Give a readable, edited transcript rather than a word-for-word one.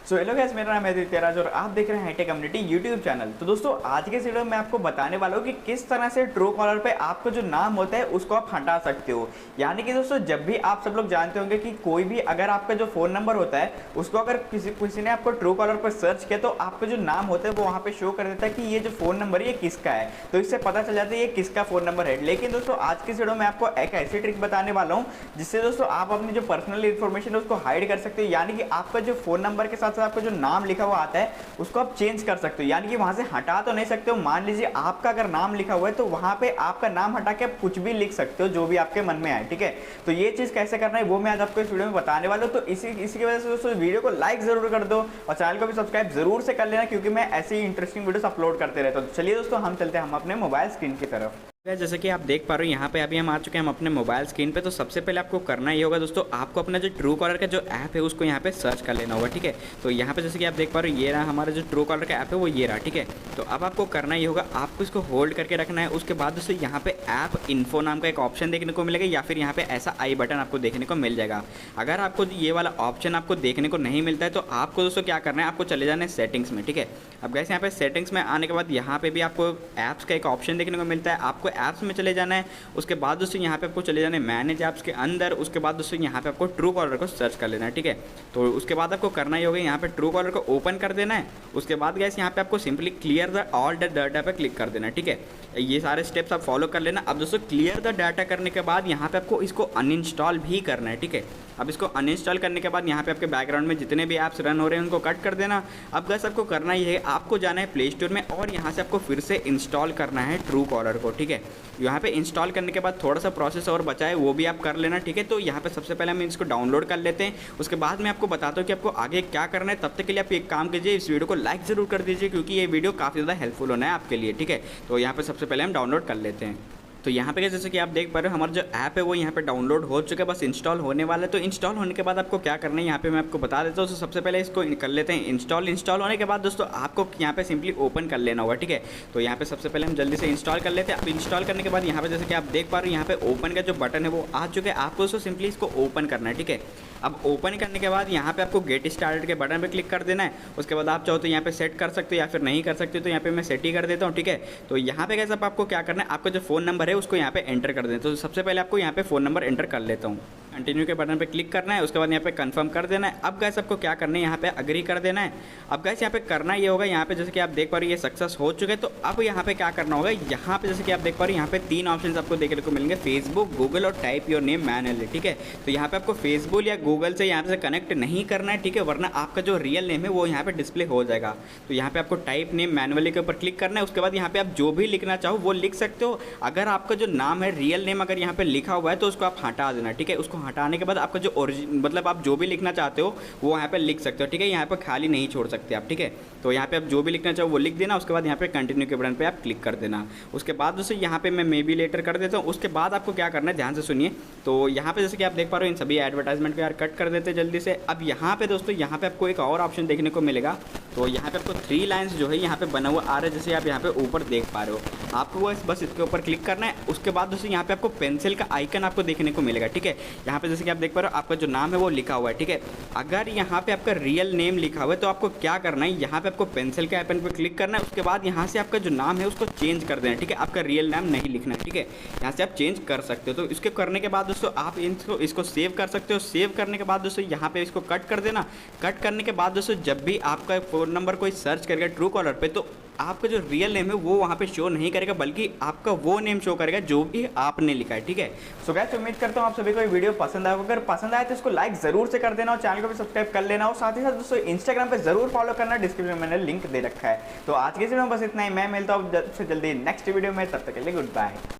So hello guys, मेरा नाम है आदित्य राज और आप देख रहे हैं हाईटेक कम्युनिटी यूट्यूब चैनल। तो दोस्तों आज के इस वीडियो में आपको बताने वाला हूँ कि किस तरह से ट्रू कॉलर पे आपका जो नाम होता है उसको आप हटा सकते हो। यानी कि दोस्तों जब भी आप सब लोग जानते होंगे कि कोई भी अगर आपका जो फोन नंबर होता है उसको अगर किसी ने आपको ट्रू कॉलर पर सर्च किया तो आपका जो नाम होता है वो वहाँ पे शो कर देता है कि ये जो फोन नंबर है ये किसका है, तो इससे पता चल जाता है ये किसका फोन नंबर है। लेकिन दोस्तों आज के इस वीडियो में आपको एक ऐसी ट्रिक बताने वाला हूँ जिससे दोस्तों आप अपनी जो पर्सनल इन्फॉर्मेशन है उसको हाइड कर सकते हो। यानी कि आपका जो फोन नंबर के साथ साथ आपका जो नाम लिखा हुआ आता है उसको आप चेंज कर सकते हो। यानी कि वहां से हटा तो नहीं सकते हो। मान लीजिए आपका अगर नाम लिखा हुआ है तो वहां पे आपका नाम हटा के आप कुछ भी लिख सकते हो जो भी आपके मन में आए, ठीक है। तो ये चीज कैसे करना है वो मैं आज आपको इस वीडियो में बताने वाला हूं। तो इसी की वजह से दोस्तों वीडियो को लाइक जरूर कर दो और चैनल को भी सब्सक्राइब जरूर से कर लेना, क्योंकि मैं ऐसी इंटरेस्टिंग वीडियोस अपलोड करते रहता हूं। तो चलिए दोस्तों हम चलते हैं हम अपने मोबाइल स्क्रीन की तरफ। जैसे कि आप देख पा रहे हो यहाँ पे अभी हम आ चुके हैं हम अपने मोबाइल स्क्रीन पे। तो सबसे पहले आपको करना ये होगा दोस्तों, आपको अपना जो ट्रू कॉलर का जो ऐप है उसको यहाँ पे सर्च कर लेना होगा, ठीक है। तो यहाँ पे जैसे कि आप देख पा रहे हो ये रहा हमारा जो ट्रू कॉलर का ऐप है वो ये रहा, ठीक है। तो अब आपको करना ये होगा, आपको इसको होल्ड करके रखना है। उसके बाद दोस्तों यहाँ पे ऐप इन्फो नाम का एक ऑप्शन देखने को मिलेगा या फिर यहाँ पे ऐसा आई बटन आपको देखने को मिल जाएगा। अगर आपको ये वाला ऑप्शन आपको देखने को नहीं मिलता है तो आपको दोस्तों क्या करना है, आपको चले जाना है सेटिंग्स में, ठीक है। अब गैस यहाँ पे सेटिंग्स में आने के बाद यहाँ पे भी आपको ऐप्स का एक ऑप्शन देखने को मिलता है, आपको ऐप्स में चले जाना है। उसके बाद दोस्तों यहाँ पे आपको चले जाना है मैनेज ऐप्स के अंदर। उसके बाद दोस्तों यहाँ पे आपको ट्रू कॉलर को सर्च कर लेना है, ठीक है। तो उसके बाद आपको करना ही होगा यहाँ पे ट्रू कॉलर को ओपन कर देना है। उसके बाद गैस यहाँ पे आपको simply clear the all the data पे क्लिक कर देना है, ठीक है। ये सारे स्टेप्स आप फॉलो कर लेना। अब दोस्तों क्लियर द डाटा करने के बाद यहाँ पे आपको इसको अनइंस्टॉल भी करना है, ठीक है। अब इसको अनइंस्टॉल करने के बाद यहाँ पे आपके बैकग्राउंड में जितने भी ऐप्स रन हो रहे हैं उनको कट कर देना। अब गैस आपको करना ये है, आपको जाना है प्ले स्टोर में और यहाँ से आपको फिर से इंस्टॉल करना है ट्रू कॉलर को, ठीक है। यहाँ पे इंस्टॉल करने के बाद थोड़ा सा प्रोसेस और बचा है वो भी आप कर लेना, ठीक है। तो यहाँ पे सबसे पहले हम इसको डाउनलोड कर लेते हैं, उसके बाद मैं आपको बताता हूँ कि आपको आगे क्या करना है। तब तक के लिए आप एक काम कीजिए, इस वीडियो को लाइक जरूर कर दीजिए क्योंकि ये वीडियो काफ़ी ज़्यादा हेल्पफुल होना है आपके लिए, ठीक है। तो यहाँ पे सबसे पहले हम डाउनलोड कर लेते हैं। तो यहाँ पे जैसे कि आप देख पा रहे हो हमारा जो ऐप है वो यहाँ पे डाउनलोड हो चुका है, बस इंस्टॉल होने वाला है। तो इंस्टॉल होने के बाद आपको क्या करना है यहाँ पे मैं आपको बता देता हूँ। तो सबसे पहले इसको कर लेते हैं इंस्टॉल होने के बाद दोस्तों आपको यहाँ पे सिंपली ओपन कर लेना होगा, ठीक है। तो यहाँ पे सबसे पहले हम जल्दी से इंस्टॉल कर लेते हैं। अब इंस्टॉल करने के बाद यहाँ पे जैसे कि आप देख पा रहे हो यहाँ पे ओपन का जो बटन है वो आ चुका है। आपको दोस्तों सिंपली इसको ओपन करना है, ठीक है। अब ओपन करने के बाद यहाँ पे आपको गेट स्टार्टेड के बटन पे क्लिक कर देना है। उसके बाद आप चाहो तो यहाँ पे सेट कर सकते हो या फिर नहीं कर सकते, तो यहाँ पे मैं सेट ही कर देता हूँ, ठीक है। तो यहाँ पे कैसे आपको क्या करना है, आपका जो फोन नंबर है उसको यहाँ पे एंटर कर दें। तो सबसे पहले आपको यहाँ पे फ़ोन नंबर एंटर कर लेता हूँ। कंटिन्यू के बटन पे क्लिक करना है, उसके बाद यहाँ पे कंफर्म कर देना है। अब गैस आपको क्या करना है, यहाँ पे अग्री कर देना है। अब गैस यहाँ पे करना ये होगा, यहाँ पे जैसे कि आप देख पा रहे हो ये सक्सेस हो चुके हैं। तो अब यहाँ पे क्या करना होगा, यहाँ पे जैसे कि आप देख पा रहे हो यहाँ पे 3 ऑप्शन आपको देखने को मिलेंगे, फेसबुक, गूगल और टाइप योर नेम मैनुअली, ठीक है। तो यहाँ पे आपको फेसबुक या गूगल से यहाँ से कनेक्ट नहीं करना है, ठीक है, वरना आपका जो रियल नेम है वो यहाँ पे डिस्प्ले हो जाएगा। तो यहाँ पे आपको टाइप नेम मैनुअली के ऊपर क्लिक करना है। उसके बाद यहाँ पे आप जो भी लिखना चाहो वो लिख सकते हो। अगर आपका जो नाम है रियल नेम अगर यहाँ पे लिखा हुआ है तो उसको आप हटा देना, ठीक है। उसको हटाने के बाद आपका जो ओरिजिन मतलब आप जो भी लिखना चाहते हो वो यहाँ पे लिख सकते हो, ठीक है। यहाँ पे खाली नहीं छोड़ सकते आप, ठीक है। तो यहाँ पे आप जो भी लिखना चाहो वो लिख देना। उसके बाद यहाँ पे कंटिन्यू के बटन पे आप क्लिक कर देना। उसके बाद दोस्तों यहाँ पे मैं मे बी लेटर कर देता हूँ। उसके बाद आपको क्या करना है ध्यान से सुनिए। तो यहाँ पे जैसे कि आप देख पा रहे हो इन सभी एडवर्टाइजमेंट को यार कट कर देते हैं जल्दी से। अब यहाँ पे दोस्तों यहाँ पे आपको एक और ऑप्शन देखने को मिलेगा। तो यहाँ पे आपको 3 लाइन्स जो है यहाँ पे बना हुआ आ रहा है, जैसे आप यहाँ पे ऊपर देख पा रहे हो। आपको बस इसके ऊपर क्लिक करना है। उसके बाद दोस्तों यहाँ पे आपको पेंसिल का आइकन आपको देखने को मिलेगा, ठीक है। यहाँ पे जैसे कि आप देख पा रहे हो आपका जो नाम है वो लिखा हुआ है, ठीक है। अगर यहाँ पे आपका रियल नेम लिखा हुआ है तो आपको क्या करना है, यहाँ पे आपको पेंसिल के आइकन पे क्लिक करना है। उसके बाद यहाँ से आपका जो नाम है उसको चेंज कर देना है, ठीक है। आपका रियल नाम नहीं लिखना है, ठीक है। यहाँ से आप चेंज कर सकते हो। तो इसके करने के बाद दोस्तों आप इसको सेव कर सकते हो। सेव करने के बाद दोस्तों यहाँ पे इसको कट कर देना। कट करने के बाद दोस्तों जब भी आपका फ़ोन नंबर कोई सर्च करेगा ट्रू कॉलर पे तो आपका जो रियल नेम है वो वहाँ पे शो नहीं करेगा, बल्कि आपका वो नेम शो करेगा जो भी आपने लिखा है, ठीक है। सो गाइस उम्मीद करता हूँ आप सभी को ये वीडियो पसंद आएगा। अगर पसंद आए तो इसको लाइक जरूर से कर देना और चैनल को भी सब्सक्राइब कर लेना। और साथ ही साथ दोस्तों इंस्टाग्राम पे जरूर फॉलो करना, डिस्क्रिप्शन में मैंने लिंक दे रखा है। तो आज के वीडियो में बस इतना ही। मैं मिलता हूँ जल्द से जल्दी नेक्स्ट वीडियो में, तब तक के लिए गुड बाय।